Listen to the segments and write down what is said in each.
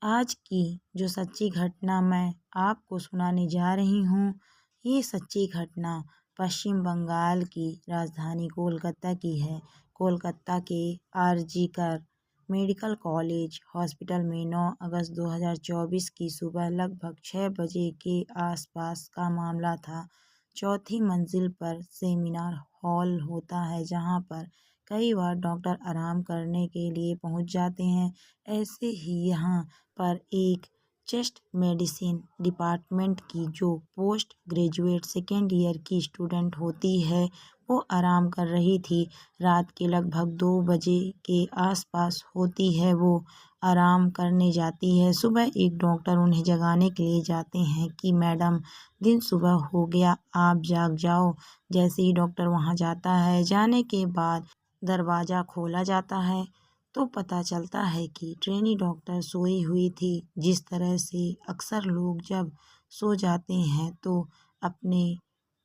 आज की जो सच्ची घटना मैं आपको सुनाने जा रही हूँ, ये सच्ची घटना पश्चिम बंगाल की राजधानी कोलकाता की है। कोलकाता के आरजी कर मेडिकल कॉलेज हॉस्पिटल में 9 अगस्त 2024 की सुबह लगभग 6 बजे के आसपास का मामला था। चौथी मंजिल पर सेमिनार हॉल होता है, जहाँ पर कई बार डॉक्टर आराम करने के लिए पहुँच जाते हैं। ऐसे ही यहाँ पर एक चेस्ट मेडिसिन डिपार्टमेंट की जो पोस्ट ग्रेजुएट सेकेंड ईयर की स्टूडेंट होती है, वो आराम कर रही थी। रात के लगभग 2 बजे के आसपास होती है, वो आराम करने जाती है। सुबह एक डॉक्टर उन्हें जगाने के लिए जाते हैं कि मैडम, दिन सुबह हो गया, आप जाग जाओ। जैसे ही डॉक्टर वहाँ जाता है, जाने के बाद दरवाज़ा खोला जाता है तो पता चलता है कि ट्रेनी डॉक्टर सोई हुई थी। जिस तरह से अक्सर लोग जब सो जाते हैं तो अपने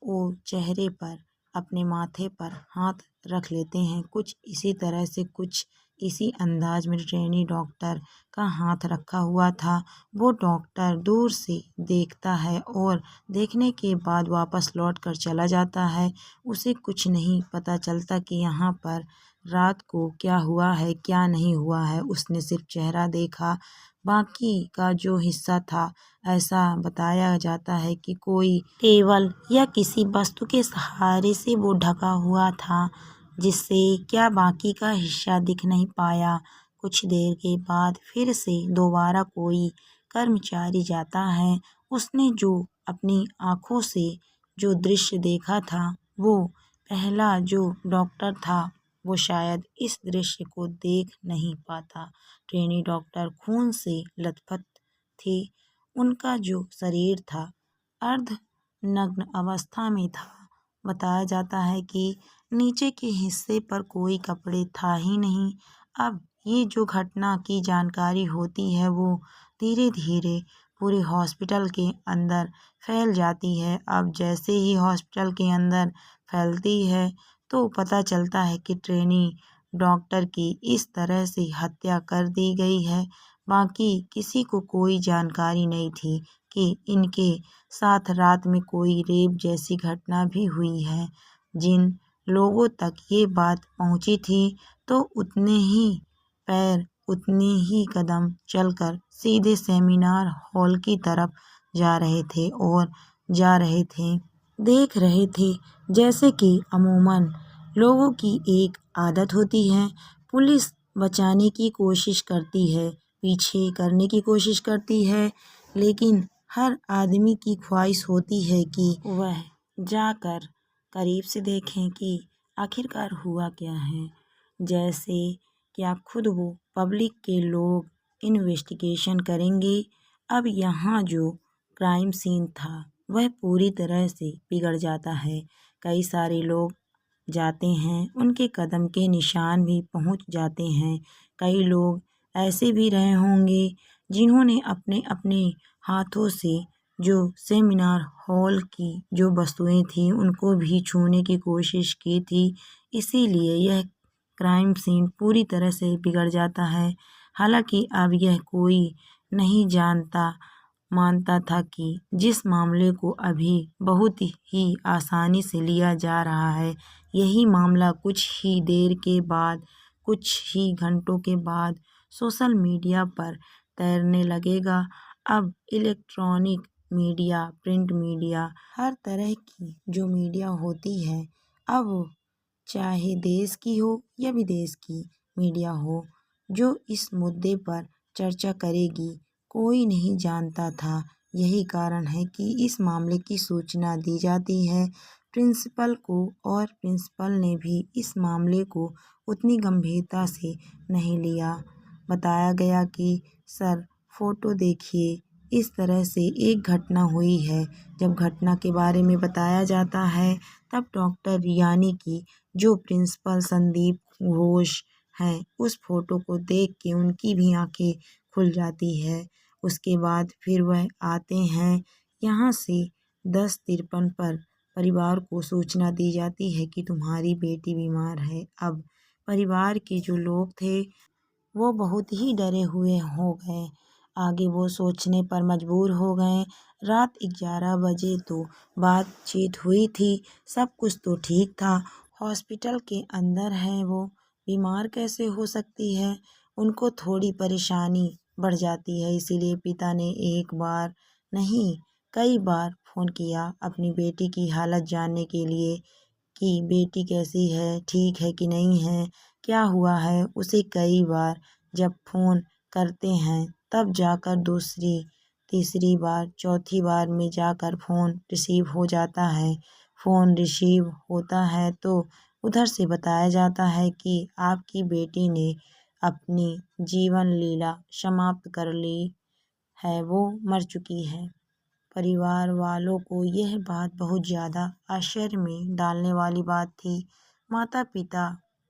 वो चेहरे पर, अपने माथे पर हाथ रख लेते हैं, कुछ इसी तरह से, कुछ इसी अंदाज में ट्रेनी डॉक्टर का हाथ रखा हुआ था। वो डॉक्टर दूर से देखता है और देखने के बाद वापस लौट कर चला जाता है। उसे कुछ नहीं पता चलता कि यहाँ पर रात को क्या हुआ है, क्या नहीं हुआ है। उसने सिर्फ चेहरा देखा, बाकी का जो हिस्सा था, ऐसा बताया जाता है कि कोई टेबल या किसी वस्तु के सहारे से वो ढका हुआ था, जिससे क्या बाकी का हिस्सा दिख नहीं पाया। कुछ देर के बाद फिर से दोबारा कोई कर्मचारी जाता है। उसने जो अपनी आँखों से जो दृश्य देखा था, वो पहला जो डॉक्टर था, वो शायद इस दृश्य को देख नहीं पाता। ट्रेनी डॉक्टर खून से लथपथ थी। उनका जो शरीर था अर्ध नग्न अवस्था में था। बताया जाता है कि नीचे के हिस्से पर कोई कपड़े था ही नहीं। अब ये जो घटना की जानकारी होती है, वो धीरे धीरे पूरे हॉस्पिटल के अंदर फैल जाती है। अब जैसे ही हॉस्पिटल के अंदर फैलती है तो पता चलता है कि ट्रेनी डॉक्टर की इस तरह से हत्या कर दी गई है। बाकी किसी को कोई जानकारी नहीं थी कि इनके साथ रात में कोई रेप जैसी घटना भी हुई है। जिन लोगों तक ये बात पहुंची थी तो उतने ही पैर, उतने ही कदम चलकर सीधे सेमिनार हॉल की तरफ जा रहे थे और जा रहे थे, देख रहे थे। जैसे कि अमूमन लोगों की एक आदत होती है, पुलिस बचाने की कोशिश करती है, पीछे करने की कोशिश करती है, लेकिन हर आदमी की ख्वाहिश होती है कि वह जाकर करीब से देखें कि आखिरकार हुआ क्या है। जैसे क्या खुद वो पब्लिक के लोग इन्वेस्टिगेशन करेंगे। अब यहाँ जो क्राइम सीन था, वह पूरी तरह से बिगड़ जाता है। कई सारे लोग जाते हैं, उनके कदम के निशान भी पहुंच जाते हैं। कई लोग ऐसे भी रहे होंगे जिन्होंने अपने अपने हाथों से जो सेमिनार हॉल की जो वस्तुएं थी, उनको भी छूने की कोशिश की थी। इसीलिए यह क्राइम सीन पूरी तरह से बिगड़ जाता है। हालांकि अब यह कोई नहीं जानता मानता था कि जिस मामले को अभी बहुत ही आसानी से लिया जा रहा है, यही मामला कुछ ही देर के बाद, कुछ ही घंटों के बाद सोशल मीडिया पर तैरने लगेगा। अब इलेक्ट्रॉनिक मीडिया, प्रिंट मीडिया, हर तरह की जो मीडिया होती है, अब चाहे देश की हो या विदेश की मीडिया हो, जो इस मुद्दे पर चर्चा करेगी, कोई नहीं जानता था। यही कारण है कि इस मामले की सूचना दी जाती है प्रिंसिपल को, और प्रिंसिपल ने भी इस मामले को उतनी गंभीरता से नहीं लिया। बताया गया कि सर, फ़ोटो देखिए, इस तरह से एक घटना हुई है। जब घटना के बारे में बताया जाता है, तब डॉक्टर रियानी की जो प्रिंसिपल संदीप घोष हैं, उस फ़ोटो को देख के उनकी भी आंखें खुल जाती है। उसके बाद फिर वह आते हैं। यहाँ से 10:53 पर परिवार को सूचना दी जाती है कि तुम्हारी बेटी बीमार है। अब परिवार के जो लोग थे, वो बहुत ही डरे हुए हो गए। आगे वो सोचने पर मजबूर हो गए। रात 11 बजे तो बातचीत हुई थी, सब कुछ तो ठीक था। हॉस्पिटल के अंदर है वो, बीमार कैसे हो सकती है? उनको थोड़ी परेशानी बढ़ जाती है, इसीलिए पिता ने एक बार नहीं कई बार फ़ोन किया अपनी बेटी की हालत जानने के लिए कि बेटी कैसी है, ठीक है कि नहीं है, क्या हुआ है। उसे कई बार जब फ़ोन करते हैं तब जाकर दूसरी तीसरी बार चौथी बार में जाकर फ़ोन रिसीव हो जाता है। फ़ोन रिसीव होता है तो उधर से बताया जाता है कि आपकी बेटी ने अपनी जीवन लीला समाप्त कर ली है, वो मर चुकी है। परिवार वालों को यह बात बहुत ज़्यादा आश्चर्य में डालने वाली बात थी। माता-पिता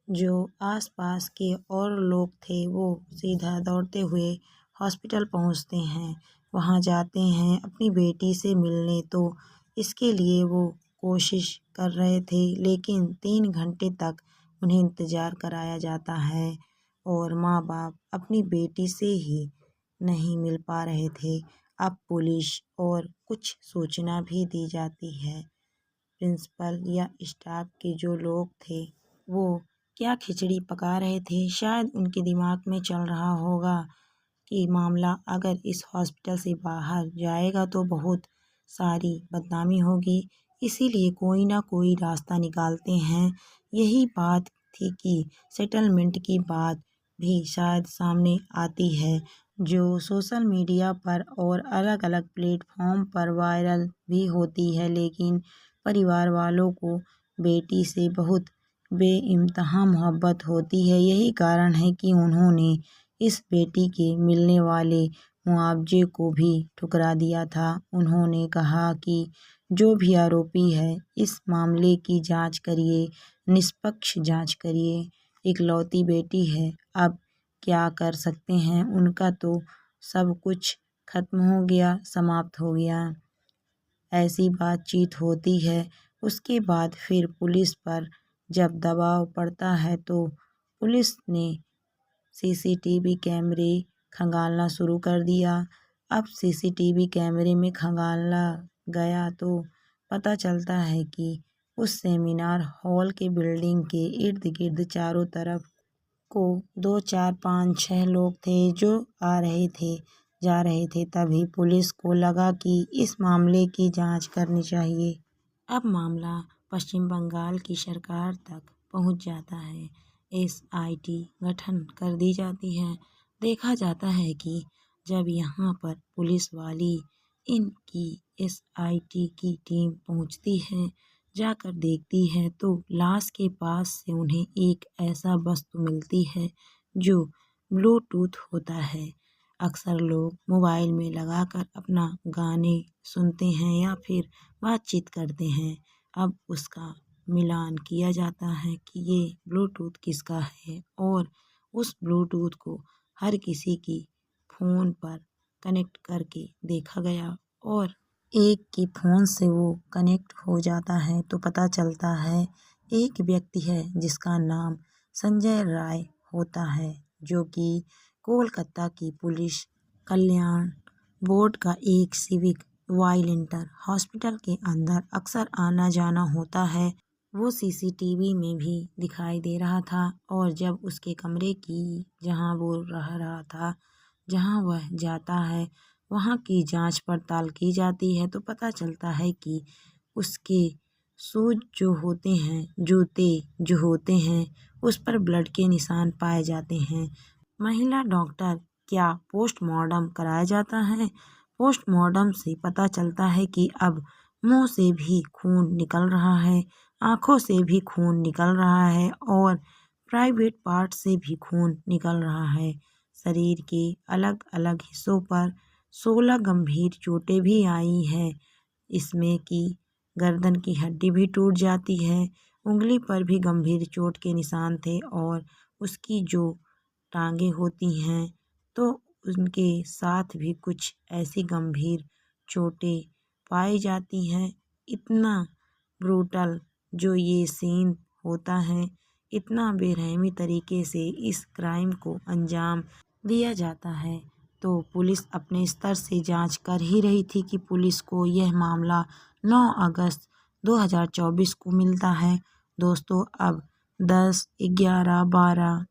जो आस-पास के और लोग थे वो सीधा दौड़ते हुए हॉस्पिटल पहुंचते हैं। वहां जाते हैं अपनी बेटी से मिलने, तो इसके लिए वो कोशिश कर रहे थे, लेकिन 3 घंटे तक उन्हें इंतज़ार कराया जाता है और माँ-बाप अपनी बेटी से ही नहीं मिल पा रहे थे। अब पुलिस और कुछ सूचना भी दी जाती है। प्रिंसिपल या स्टाफ के जो लोग थे वो क्या खिचड़ी पका रहे थे, शायद उनके दिमाग में चल रहा होगा कि मामला अगर इस हॉस्पिटल से बाहर जाएगा तो बहुत सारी बदनामी होगी, इसीलिए कोई ना कोई रास्ता निकालते हैं। यही बात थी कि सेटलमेंट की बात भी शायद सामने आती है, जो सोशल मीडिया पर और अलग अलग प्लेटफॉर्म पर वायरल भी होती है, लेकिन परिवार वालों को बेटी से बहुत बेइंतहा मोहब्बत होती है। यही कारण है कि उन्होंने इस बेटी के मिलने वाले मुआवजे को भी ठुकरा दिया था। उन्होंने कहा कि जो भी आरोपी है इस मामले की जांच करिए, निष्पक्ष जांच करिए। इकलौती बेटी है, अब क्या कर सकते हैं, उनका तो सब कुछ खत्म हो गया, समाप्त हो गया। ऐसी बातचीत होती है। उसके बाद फिर पुलिस पर जब दबाव पड़ता है तो पुलिस ने सीसीटीवी कैमरे खंगालना शुरू कर दिया। अब सीसीटीवी कैमरे में खंगाला गया तो पता चलता है कि उस सेमिनार हॉल के बिल्डिंग के इर्द गिर्द चारों तरफ को 2 4 5 6 लोग थे जो आ रहे थे जा रहे थे। तभी पुलिस को लगा कि इस मामले की जांच करनी चाहिए। अब मामला पश्चिम बंगाल की सरकार तक पहुंच जाता है। एसआईटी गठन कर दी जाती है। देखा जाता है कि जब यहाँ पर पुलिस वाली इनकी एसआईटी की टीम पहुंचती है, जाकर देखती है तो लाश के पास से उन्हें एक ऐसा वस्तु मिलती है जो ब्लूटूथ होता है। अक्सर लोग मोबाइल में लगाकर अपना गाने सुनते हैं या फिर बातचीत करते हैं। अब उसका मिलान किया जाता है कि ये ब्लूटूथ किसका है और उस ब्लूटूथ को हर किसी की फ़ोन पर कनेक्ट करके देखा गया और एक की फ़ोन से वो कनेक्ट हो जाता है तो पता चलता है एक व्यक्ति है जिसका नाम संजय राय होता है, जो कि कोलकाता की पुलिस कल्याण बोर्ड का एक सिविक वायलेंटर। हॉस्पिटल के अंदर अक्सर आना जाना होता है। वो सीसीटीवी में भी दिखाई दे रहा था और जब उसके कमरे की जहां वो रह रहा था, जहां वह जाता है, वहां की जांच पड़ताल की जाती है तो पता चलता है कि उसके शूज जो होते हैं, जूते जो होते हैं, उस पर ब्लड के निशान पाए जाते हैं। महिला डॉक्टर क्या पोस्टमार्टम कराया जाता है। पोस्टमार्टम से पता चलता है कि अब मुंह से भी खून निकल रहा है, आंखों से भी खून निकल रहा है और प्राइवेट पार्ट से भी खून निकल रहा है। शरीर के अलग अलग हिस्सों पर 16 गंभीर चोटें भी आई हैं। इसमें कि गर्दन की हड्डी भी टूट जाती है, उंगली पर भी गंभीर चोट के निशान थे और उसकी जो टांगे होती हैं तो उनके साथ भी कुछ ऐसी गंभीर चोटें पाई जाती हैं। इतना ब्रूटल जो ये सीन होता है, इतना बेरहमी तरीके से इस क्राइम को अंजाम दिया जाता है। तो पुलिस अपने स्तर से जांच कर ही रही थी कि पुलिस को यह मामला 9 अगस्त 2024 को मिलता है। दोस्तों, अब 10, 11, 12,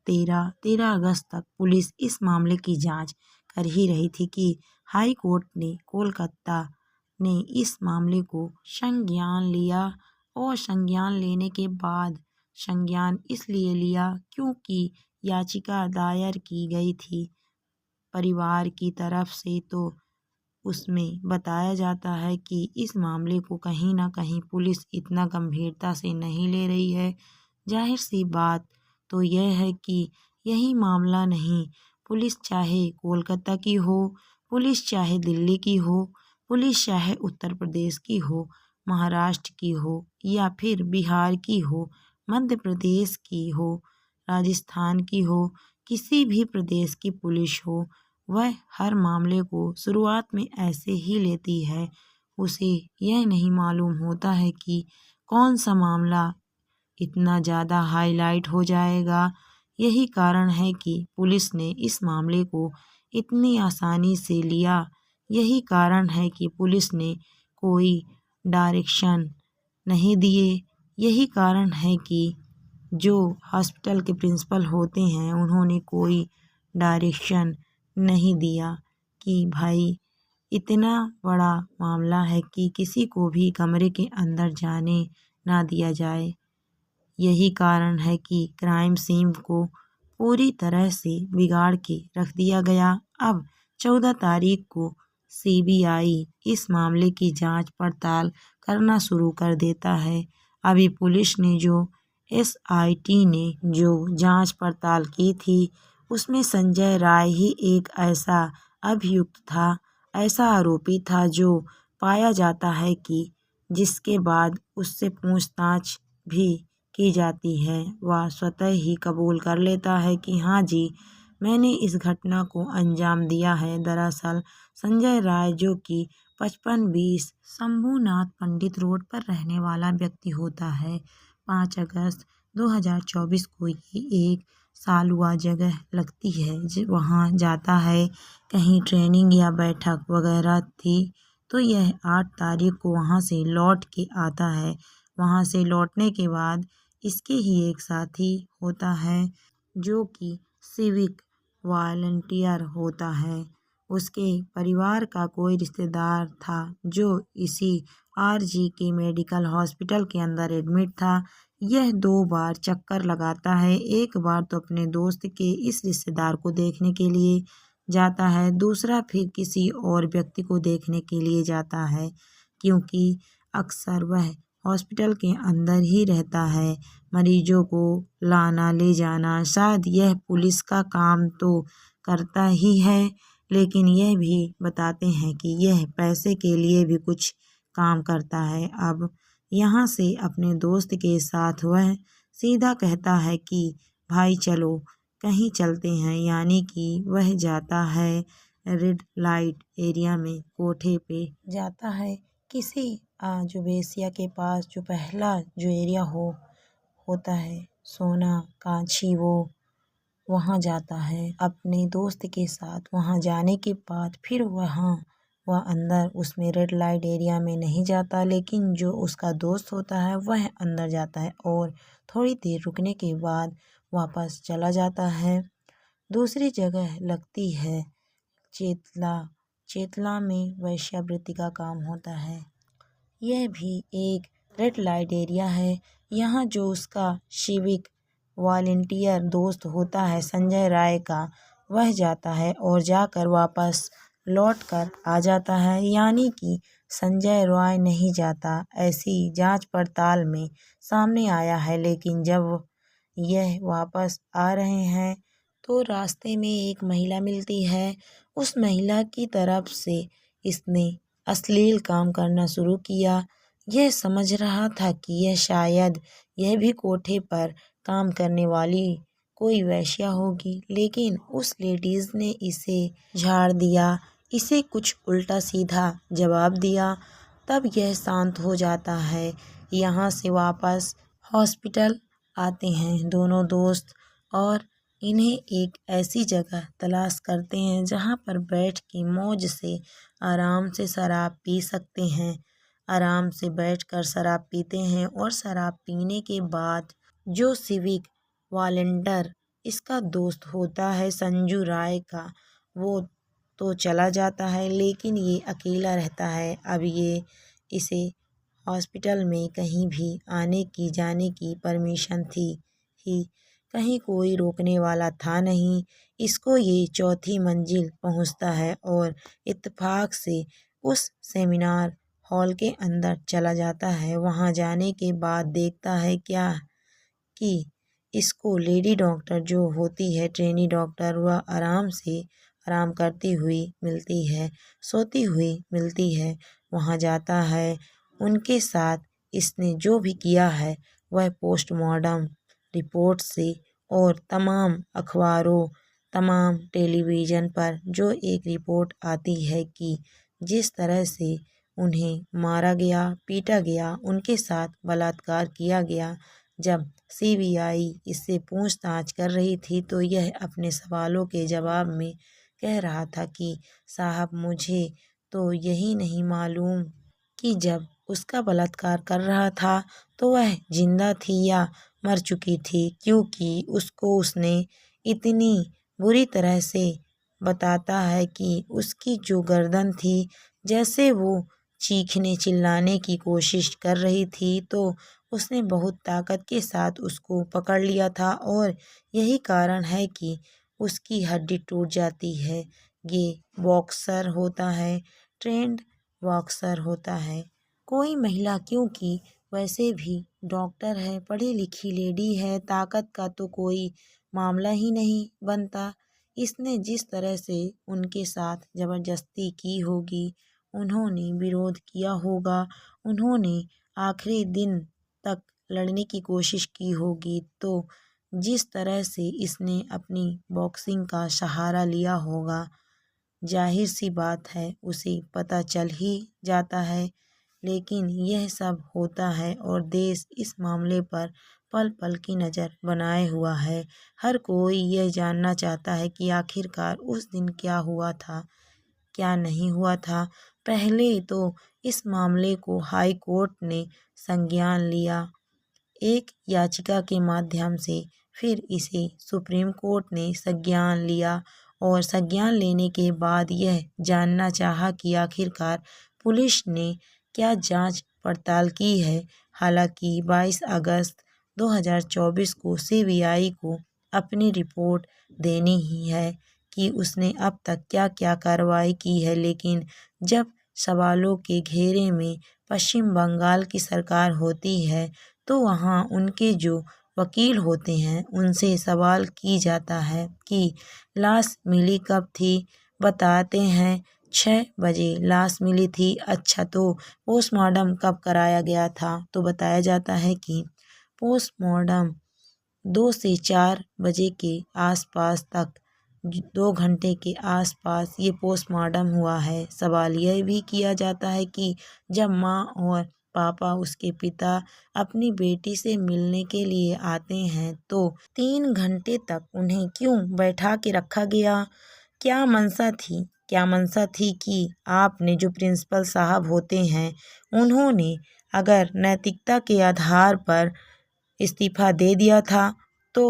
13 अगस्त तक पुलिस इस मामले की जांच कर ही रही थी कि हाई कोर्ट ने कोलकाता ने इस मामले को संज्ञान लिया। और संज्ञान लेने के बाद संज्ञान इसलिए लिया क्योंकि याचिका दायर की गई थी परिवार की तरफ से, तो उसमें बताया जाता है कि इस मामले को कहीं ना कहीं पुलिस इतना गंभीरता से नहीं ले रही है। जाहिर सी बात तो यह है कि यही मामला नहीं, पुलिस चाहे कोलकाता की हो, पुलिस चाहे दिल्ली की हो, पुलिस चाहे उत्तर प्रदेश की हो, महाराष्ट्र की हो या फिर बिहार की हो, मध्य प्रदेश की हो, राजस्थान की हो, किसी भी प्रदेश की पुलिस हो, वह हर मामले को शुरुआत में ऐसे ही लेती है। उसे यह नहीं मालूम होता है कि कौन सा मामला इतना ज़्यादा हाईलाइट हो जाएगा। यही कारण है कि पुलिस ने इस मामले को इतनी आसानी से लिया। यही कारण है कि पुलिस ने कोई डायरेक्शन नहीं दिए। यही कारण है कि जो हॉस्पिटल के प्रिंसिपल होते हैं उन्होंने कोई डायरेक्शन नहीं दिया कि भाई इतना बड़ा मामला है कि किसी को भी कमरे के अंदर जाने ना दिया जाए। यही कारण है कि क्राइम सीन को पूरी तरह से बिगाड़ के रख दिया गया। अब 14 तारीख को सीबीआई इस मामले की जांच पड़ताल करना शुरू कर देता है। अभी पुलिस ने जो एसआईटी ने जो जांच पड़ताल की थी उसमें संजय राय ही एक ऐसा अभियुक्त था, ऐसा आरोपी था जो पाया जाता है कि जिसके बाद उससे पूछताछ भी की जाती है, वह स्वतः ही कबूल कर लेता है कि हाँ जी, मैंने इस घटना को अंजाम दिया है। दरअसल संजय राय जो कि 5520 शंभूनाथ पंडित रोड पर रहने वाला व्यक्ति होता है, 5 अगस्त 2024 को ये एक सालुआ जगह लगती है, वहाँ जाता है, कहीं ट्रेनिंग या बैठक वगैरह थी, तो यह 8 तारीख को वहाँ से लौट के आता है। वहाँ से लौटने के बाद इसके ही एक साथी होता है जो कि सिविक वॉलंटियर होता है। उसके परिवार का कोई रिश्तेदार था जो इसी आरजीके मेडिकल हॉस्पिटल के अंदर एडमिट था। यह 2 बार चक्कर लगाता है, एक बार तो अपने दोस्त के इस रिश्तेदार को देखने के लिए जाता है, दूसरा फिर किसी और व्यक्ति को देखने के लिए जाता है, क्योंकि अक्सर वह हॉस्पिटल के अंदर ही रहता है। मरीजों को लाना ले जाना, शायद यह पुलिस का काम तो करता ही है, लेकिन यह भी बताते हैं कि यह पैसे के लिए भी कुछ काम करता है। अब यहाँ से अपने दोस्त के साथ वह सीधा कहता है कि भाई चलो कहीं चलते हैं, यानी कि वह जाता है रेड लाइट एरिया में, कोठे पे जाता है, किसी जो बेसिया के पास जो पहला जो एरिया होता है सोना कांची, वो वहाँ जाता है अपने दोस्त के साथ। वहाँ जाने के बाद फिर वह अंदर उसमें रेड लाइट एरिया में नहीं जाता, लेकिन जो उसका दोस्त होता है वह अंदर जाता है और थोड़ी देर रुकने के बाद वापस चला जाता है। दूसरी जगह लगती है चेतला में वेश्यावृत्ति का काम होता है। यह भी एक रेड लाइट एरिया है। यहाँ जो उसका सिविक वॉलंटियर दोस्त होता है संजय राय का, वह जाता है और जाकर वापस लौट कर आ जाता है, यानी कि संजय राय नहीं जाता। ऐसी जांच पड़ताल में सामने आया है। लेकिन जब यह वापस आ रहे हैं तो रास्ते में एक महिला मिलती है। उस महिला की तरफ से इसने अश्लील काम करना शुरू किया। यह समझ रहा था कि यह शायद यह भी कोठे पर काम करने वाली कोई वेश्या होगी, लेकिन उस लेडीज़ ने इसे झाड़ दिया, इसे कुछ उल्टा सीधा जवाब दिया। तब यह शांत हो जाता है। यहाँ से वापस हॉस्पिटल आते हैं दोनों दोस्त और इन्हें एक ऐसी जगह तलाश करते हैं जहाँ पर बैठ के मौज से आराम से शराब पी सकते हैं। आराम से बैठकर शराब पीते हैं और शराब पीने के बाद जो सिविक वॉलंटियर इसका दोस्त होता है संजू राय का, वो तो चला जाता है लेकिन ये अकेला रहता है। अब ये इसे हॉस्पिटल में कहीं भी आने की जाने की परमिशन थी ही, कहीं कोई रोकने वाला था नहीं। इसको ये चौथी मंजिल पहुंचता है और इत्तेफाक से उस सेमिनार हॉल के अंदर चला जाता है। वहां जाने के बाद देखता है क्या कि इसको लेडी डॉक्टर जो होती है ट्रेनी डॉक्टर, वह आराम करती हुई मिलती है, सोती हुई मिलती है। वहाँ जाता है, उनके साथ इसने जो भी किया है वह पोस्टमार्टम रिपोर्ट से और तमाम अखबारों तमाम टेलीविज़न पर जो एक रिपोर्ट आती है कि जिस तरह से उन्हें मारा गया, पीटा गया, उनके साथ बलात्कार किया गया। जब सीबीआई इससे पूछताछ कर रही थी तो यह अपने सवालों के जवाब में कह रहा था कि साहब मुझे तो यही नहीं मालूम कि जब उसका बलात्कार कर रहा था तो वह जिंदा थी या मर चुकी थी, क्योंकि उसको उसने इतनी बुरी तरह से बताता है कि उसकी जो गर्दन थी जैसे वो चीखने चिल्लाने की कोशिश कर रही थी, तो उसने बहुत ताकत के साथ उसको पकड़ लिया था और यही कारण है कि उसकी हड्डी टूट जाती है। ये बॉक्सर होता है, ट्रेंड बॉक्सर होता है। कोई महिला, क्योंकि वैसे भी डॉक्टर है, पढ़ी लिखी लेडी है, ताकत का तो कोई मामला ही नहीं बनता। इसने जिस तरह से उनके साथ ज़बरदस्ती की होगी, उन्होंने विरोध किया होगा, उन्होंने आखिरी दिन तक लड़ने की कोशिश की होगी, तो जिस तरह से इसने अपनी बॉक्सिंग का सहारा लिया होगा, जाहिर सी बात है उसे पता चल ही जाता है। लेकिन यह सब होता है और देश इस मामले पर पल पल की नज़र बनाए हुआ है। हर कोई यह जानना चाहता है कि आखिरकार उस दिन क्या हुआ था, क्या नहीं हुआ था। पहले तो इस मामले को हाई कोर्ट ने संज्ञान लिया एक याचिका के माध्यम से, फिर इसे सुप्रीम कोर्ट ने संज्ञान लिया और संज्ञान लेने के बाद यह जानना चाहा कि आखिरकार पुलिस ने क्या जांच पड़ताल की है। हालांकि 22 अगस्त 2024 को सीबीआई को अपनी रिपोर्ट देनी ही है कि उसने अब तक क्या क्या कार्रवाई की है, लेकिन जब सवालों के घेरे में पश्चिम बंगाल की सरकार होती है तो वहाँ उनके जो वकील होते हैं उनसे सवाल की जाता है कि लाश मिली कब थी। बताते हैं 6 बजे लाश मिली थी। अच्छा, तो पोस्टमार्टम कब कराया गया था? तो बताया जाता है कि पोस्टमार्टम 2 से 4 बजे के आसपास तक, 2 घंटे के आसपास ये पोस्टमार्टम हुआ है। सवाल यह भी किया जाता है कि जब माँ और पापा, उसके पिता, अपनी बेटी से मिलने के लिए आते हैं तो 3 घंटे तक उन्हें क्यों बैठा के रखा गया? क्या मंशा थी? क्या मंशा थी कि आपने जो प्रिंसिपल साहब होते हैं उन्होंने अगर नैतिकता के आधार पर इस्तीफ़ा दे दिया था तो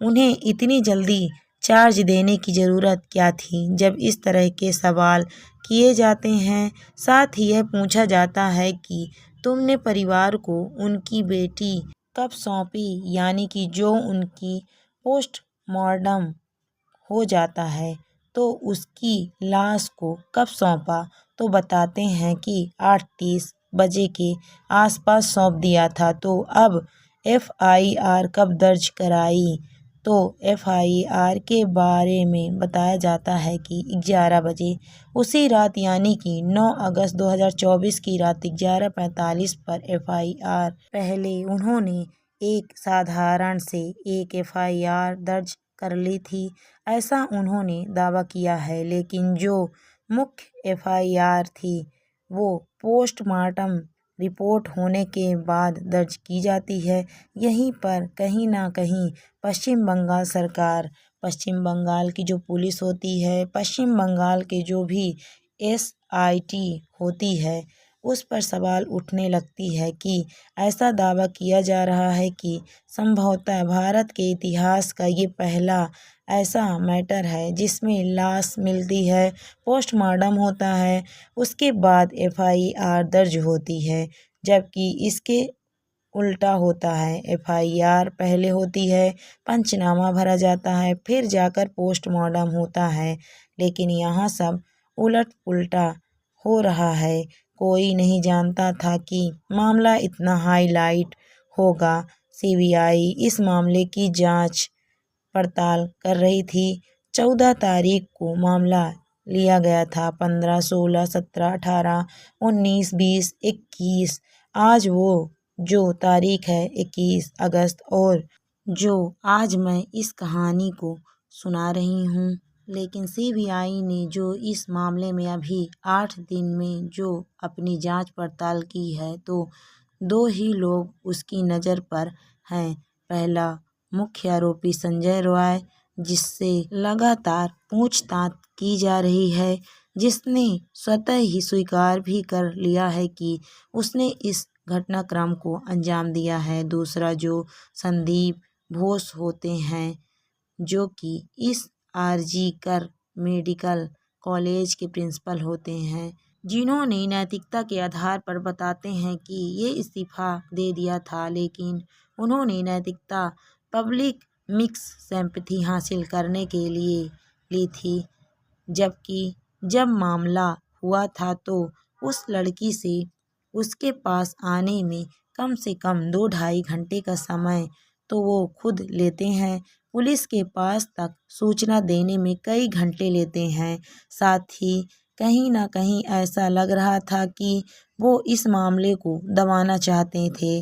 उन्हें इतनी जल्दी चार्ज देने की ज़रूरत क्या थी? जब इस तरह के सवाल किए जाते हैं, साथ ही यह पूछा जाता है कि तुमने परिवार को उनकी बेटी कब सौंपी, यानी कि जो उनकी पोस्टमार्टम हो जाता है तो उसकी लाश को कब सौंपा? तो बताते हैं कि 8:30 बजे के आसपास सौंप दिया था। तो अब एफआईआर कब दर्ज कराई? तो एफआईआर के बारे में बताया जाता है कि 11 बजे उसी रात, यानी कि 9 अगस्त 2024 की रात 11:45 पर एफआईआर, पहले उन्होंने एक साधारण से एक एफआईआर दर्ज कर ली थी, ऐसा उन्होंने दावा किया है। लेकिन जो मुख्य एफआईआर थी वो पोस्टमार्टम रिपोर्ट होने के बाद दर्ज की जाती है। यहीं पर कहीं ना कहीं पश्चिम बंगाल सरकार पश्चिम बंगाल की जो पुलिस होती है, पश्चिम बंगाल के जो भी SIT होती है, उस पर सवाल उठने लगती है कि ऐसा दावा किया जा रहा है कि संभवतः भारत के इतिहास का ये पहला ऐसा मैटर है जिसमें लाश मिलती है, पोस्टमार्टम होता है, उसके बाद FIR दर्ज होती है, जबकि इसके उल्टा होता है। FIR पहले होती है, पंचनामा भरा जाता है, फिर जाकर पोस्टमार्टम होता है, लेकिन यहाँ सब उलट पुलटा हो रहा है। कोई नहीं जानता था कि मामला इतना हाईलाइट होगा। CBI इस मामले की जांच पड़ताल कर रही थी। 14 तारीख को मामला लिया गया था। 15, 16, 17, 18, 19, 20, 21, आज वो जो तारीख है 21 अगस्त, और जो आज मैं इस कहानी को सुना रही हूँ। लेकिन CBI ने जो इस मामले में अभी 8 दिन में जो अपनी जांच पड़ताल की है, तो 2 ही लोग उसकी नज़र पर हैं। पहला मुख्य आरोपी संजय रॉय, जिससे लगातार पूछताछ की जा रही है, जिसने स्वतः ही स्वीकार भी कर लिया है कि उसने इस घटनाक्रम को अंजाम दिया है। दूसरा जो संदीप घोष होते हैं, जो कि इस RG कर मेडिकल कॉलेज के प्रिंसिपल होते हैं, जिन्होंने नैतिकता के आधार पर बताते हैं कि ये इस्तीफा दे दिया था, लेकिन उन्होंने नैतिकता पब्लिक मिक्स सिंपैथी हासिल करने के लिए ली थी। जबकि जब मामला हुआ था तो उस लड़की से उसके पास आने में कम से कम 2-2.5 घंटे का समय तो वो खुद लेते हैं। पुलिस के पास तक सूचना देने में कई घंटे लेते हैं। साथ ही कहीं ना कहीं ऐसा लग रहा था कि वो इस मामले को दबाना चाहते थे।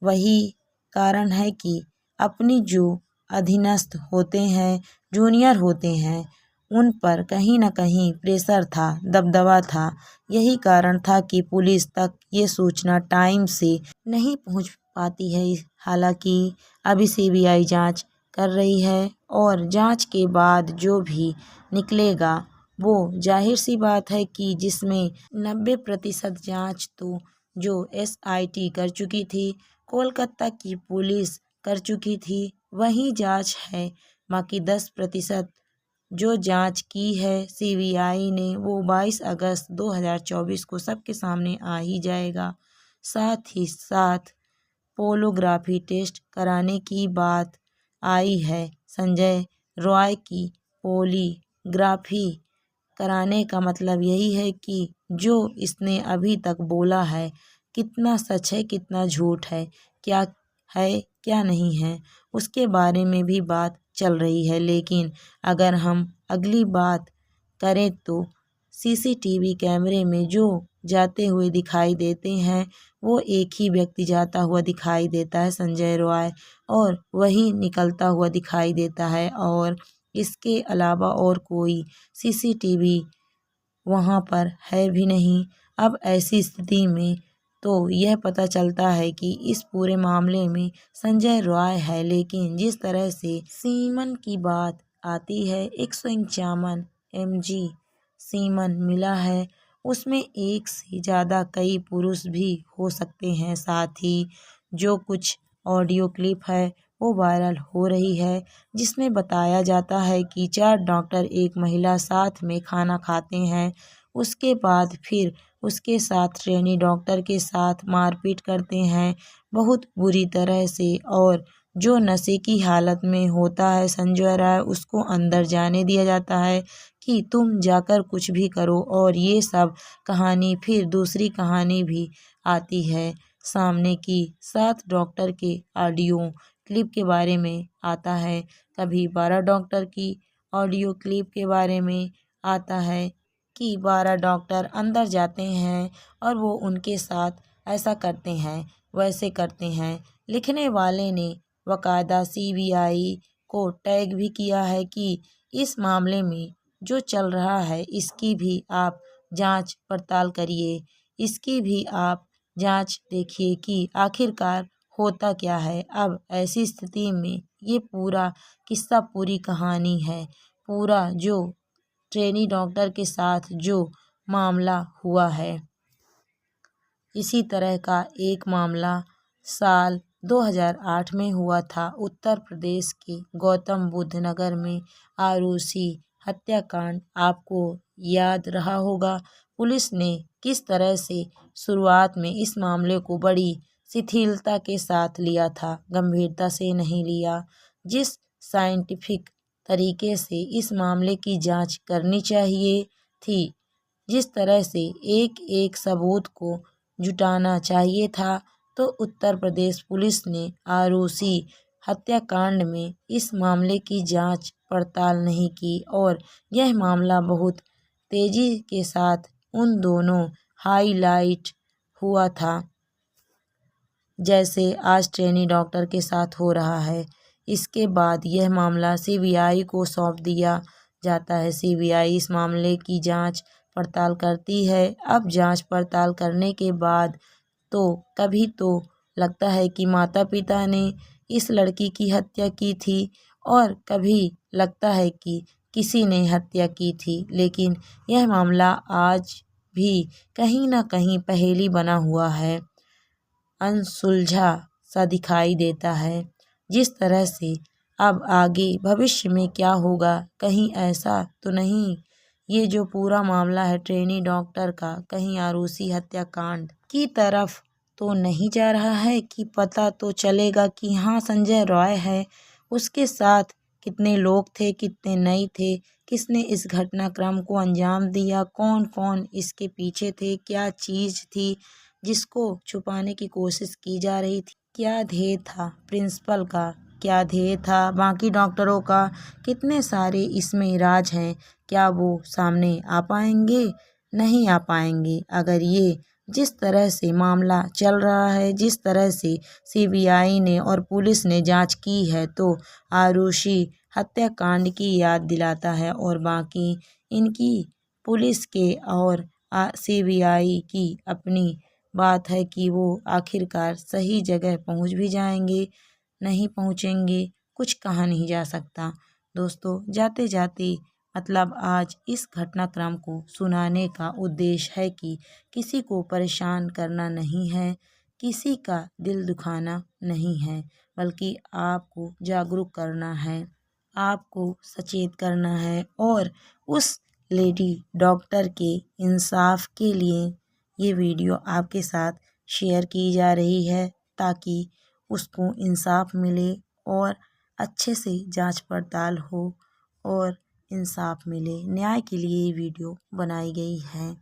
वही कारण है कि अपनी जो अधीनस्थ होते हैं, जूनियर होते हैं, उन पर कहीं ना कहीं प्रेशर था, दबदबा था। यही कारण था कि पुलिस तक ये सूचना टाइम से नहीं पहुंच पाती है। हालांकि अभी CBI जांच कर रही है, और जांच के बाद जो भी निकलेगा वो जाहिर सी बात है कि जिसमें 90% जांच तो जो SIT कर चुकी थी, कोलकाता की पुलिस कर चुकी थी, वही जांच है। बाकी 10% जो जांच की है CBI ने, वो 22 अगस्त 2024 को सबके सामने आ ही जाएगा। साथ ही साथ पोलोग्राफी टेस्ट कराने की बात आई है। संजय रॉय की पोलीग्राफी कराने का मतलब यही है कि जो इसने अभी तक बोला है, कितना सच है, कितना झूठ है, क्या नहीं है, उसके बारे में भी बात चल रही है। लेकिन अगर हम अगली बात करें तो CCTV कैमरे में जो जाते हुए दिखाई देते हैं, वो एक ही व्यक्ति जाता हुआ दिखाई देता है, संजय रॉय, और वही निकलता हुआ दिखाई देता है, और इसके अलावा और कोई CCTV वहाँ पर है भी नहीं। अब ऐसी स्थिति में तो यह पता चलता है कि इस पूरे मामले में संजय रॉय है। लेकिन जिस तरह से सीमन की बात आती है, 151 mg सीमन मिला है, उसमें एक से ज़्यादा कई पुरुष भी हो सकते हैं। साथ ही जो कुछ ऑडियो क्लिप है वो वायरल हो रही है, जिसमें बताया जाता है कि 4 डॉक्टर एक महिला साथ में खाना खाते हैं, उसके बाद फिर उसके साथ ट्रेनी डॉक्टर के साथ मारपीट करते हैं बहुत बुरी तरह से, और जो नशे की हालत में होता है संजय राय, उसको अंदर जाने दिया जाता है कि तुम जाकर कुछ भी करो। और ये सब कहानी, फिर दूसरी कहानी भी आती है सामने की 7 डॉक्टर के ऑडियो क्लिप के बारे में आता है, कभी 12 डॉक्टर की ऑडियो क्लिप के बारे में आता है कि 12 डॉक्टर अंदर जाते हैं और वो उनके साथ ऐसा करते हैं, वैसे करते हैं। लिखने वाले ने बाकायदा CBI को टैग भी किया है कि इस मामले में जो चल रहा है इसकी भी आप जांच पड़ताल करिए, इसकी भी आप जांच देखिए कि आखिरकार होता क्या है। अब ऐसी स्थिति में ये पूरा किस्सा, पूरी कहानी है। पूरा जो ट्रेनी डॉक्टर के साथ जो मामला हुआ है, इसी तरह का एक मामला साल 2008 में हुआ था। उत्तर प्रदेश के गौतम बुद्ध नगर में आरुषि हत्याकांड आपको याद रहा होगा। पुलिस ने किस तरह से शुरुआत में इस मामले को बड़ी शिथिलता के साथ लिया था, गंभीरता से नहीं लिया। जिस साइंटिफिक तरीके से इस मामले की जांच करनी चाहिए थी, जिस तरह से एक एक सबूत को जुटाना चाहिए था, तो उत्तर प्रदेश पुलिस ने आरुषि हत्याकांड में इस मामले की जांच पड़ताल नहीं की और यह मामला बहुत तेजी के साथ उन दोनों हाईलाइट हुआ था, जैसे आज ट्रेनी डॉक्टर के साथ हो रहा है। इसके बाद यह मामला सीबीआई को सौंप दिया जाता है। सीबीआई इस मामले की जांच पड़ताल करती है। अब जांच पड़ताल करने के बाद तो कभी तो लगता है कि माता पिता ने इस लड़की की हत्या की थी और कभी लगता है कि किसी ने हत्या की थी, लेकिन यह मामला आज भी कहीं ना कहीं पहेली बना हुआ है, अनसुलझा सा दिखाई देता है। जिस तरह से अब आगे भविष्य में क्या होगा, कहीं ऐसा तो नहीं ये जो पूरा मामला है ट्रेनी डॉक्टर का, कहीं आरुषि हत्याकांड की तरफ तो नहीं जा रहा है कि पता तो चलेगा कि हाँ संजय रॉय है, उसके साथ कितने लोग थे, कितने नहीं थे, किसने इस घटनाक्रम को अंजाम दिया, कौन कौन इसके पीछे थे, क्या चीज़ थी जिसको छुपाने की कोशिश की जा रही थी, क्या ध्येय था प्रिंसिपल का, क्या ध्येय था बाकी डॉक्टरों का, कितने सारे इसमें राज हैं, क्या वो सामने आ पाएंगे, नहीं आ पाएंगे। अगर ये जिस तरह से मामला चल रहा है, जिस तरह से सीबीआई ने और पुलिस ने जांच की है, तो आरुषि हत्याकांड की याद दिलाता है और बाकी इनकी पुलिस के और सीबीआई की अपनी बात है कि वो आखिरकार सही जगह पहुंच भी जाएंगे, नहीं पहुंचेंगे, कुछ कहा नहीं जा सकता। दोस्तों, जाते जाते मतलब आज इस घटनाक्रम को सुनाने का उद्देश्य है कि किसी को परेशान करना नहीं है, किसी का दिल दुखाना नहीं है, बल्कि आपको जागरूक करना है, आपको सचेत करना है और उस लेडी डॉक्टर के इंसाफ के लिए ये वीडियो आपके साथ शेयर की जा रही है, ताकि उसको इंसाफ मिले और अच्छे से जांच पड़ताल हो और इंसाफ मिले। न्याय के लिए ये वीडियो बनाई गई है।